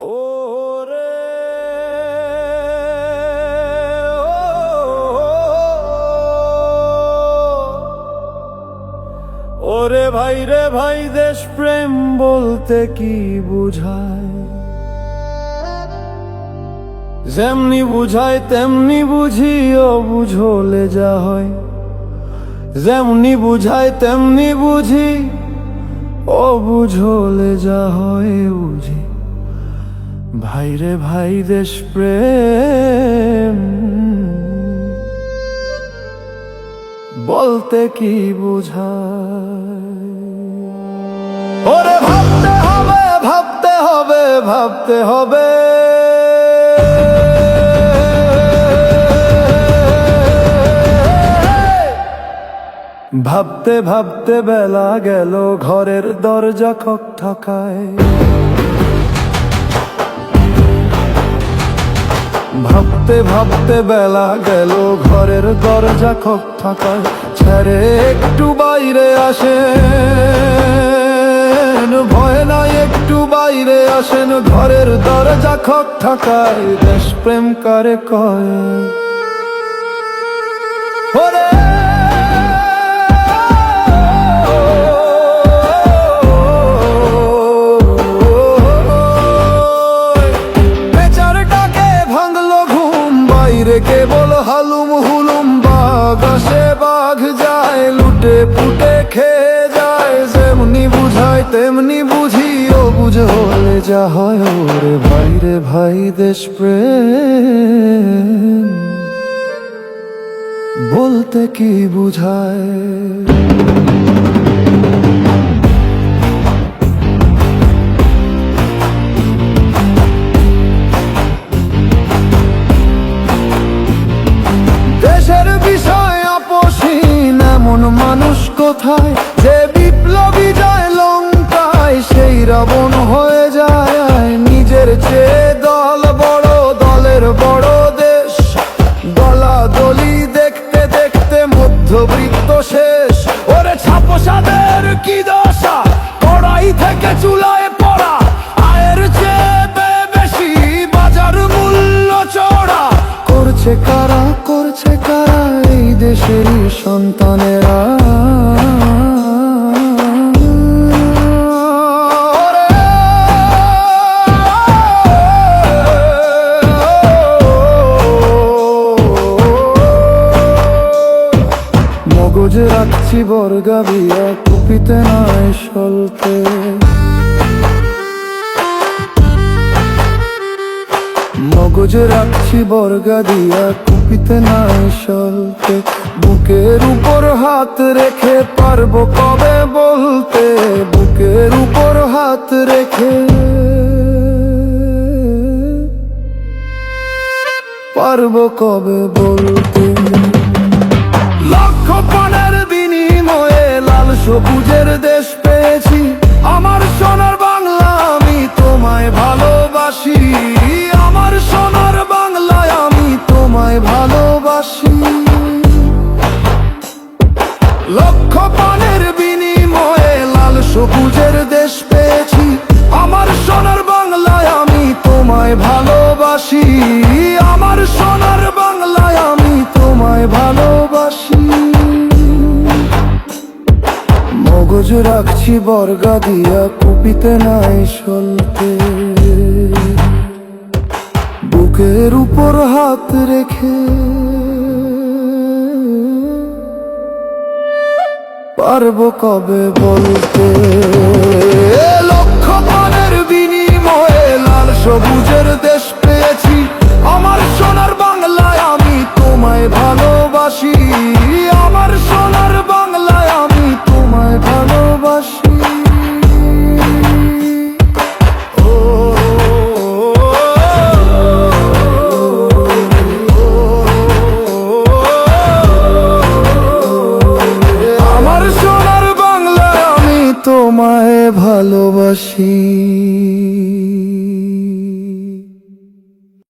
ওরে ওরে ভাই রে ভাই, দেশ প্রেম বলতে কি বুঝায়? যেমনি বুঝায় তেমনি বুঝি, ও বুঝলে যা হয়। যেমনি বুঝায় তেমনি বুঝি, ও বুঝলে যা হয় বুঝি। ভাই রে ভাই, দেশ প্রেম বলতে কি বুঝায়? ওরে ভাবতে হবে, ভাবতে হবে, ভাবতে হবে। ভাবতে ভাবতে বেলা গেল, ঘরের দরজা খটখটায়। ভাবতে ভাবতে বেলা গেল, ঘরের দরজা খটখটায়। ছেড়ে একটু বাইরে আসেন, ভয় নাই একটু বাইরে আসেন, ঘরের দরজা খটখটায়। দেশ প্রেম কারে কয়? ওরে কেবল হালুম হুলুম, বাঘ আসে বাঘ যায়, লুটে পুটে খেয়ে যায়। যেমনি বুঝায় তেমনি বুঝি, ও বুঝলে যা হয়। ওরে ভাই রে ভাই, দেশ প্রেম বলতে কি বুঝায়? দেশের বিষয় আপোষহীন এমন মানুষ কোথায়? যে বিপ্লবী যায় লঙ্কায়, সেই রাবণ হয়ে যায়। নিজের চেয়ে দল বড়, দলের বড় দেশ। দলাদলি দেখতে দেখতে মধ্যবিত্ত শেষ। ওরে ছাপোষাদের কি দশা, কড়াই থেকে চুলায় পড়া। আয়ের চেয়ে বেশি বাজার মূল্য চড়া। করছে কারা, করছে কারা এই দেশেরই সন্তানেরা? মগজ রাখছি বর্গাবিয়া, কুপিতে নাই সলতে। মগজ রাখছি বর্গা দিয়া, কুপিতে নাই সলতে। বুকের উপর হাত রেখে পারবো কবে বলতে? বুকের উপর হাত রেখে পারবো কবে বলতে? লক্ষ প্রাণের বিনিময়ে লাল সবুজের দেশ পেয়েছি। আমার সোনার বাংলা, আমি তোমায় ভালোবাসি। আমার সোনার বাংলায় আমি তোমায় ভালোবাসি। লক্ষ প্রাণের বিনিময়ে লাল সবুজের দেশ পেয়েছি। আমার সোনার বাংলায় আমি তোমায় ভালোবাসি। আমার সোনার বাংলায় আমি তোমায় ভালোবাসি। মগজ রাখছি বর্গা দিয়া, কুপিতে নাই সলতে। বুকের উপর হাত রেখে পারবো কবে বলতে? লক্ষ প্রাণের বিনিময়ে লাল সবুজের দেশ পেয়েছি। আমার সোনার বাংলায় আমি তোমায় ভালোবাসি। আমার সোনার বাংলায় আমি তোমায় ভালোবাসি। তোমায় ভালোবাসি।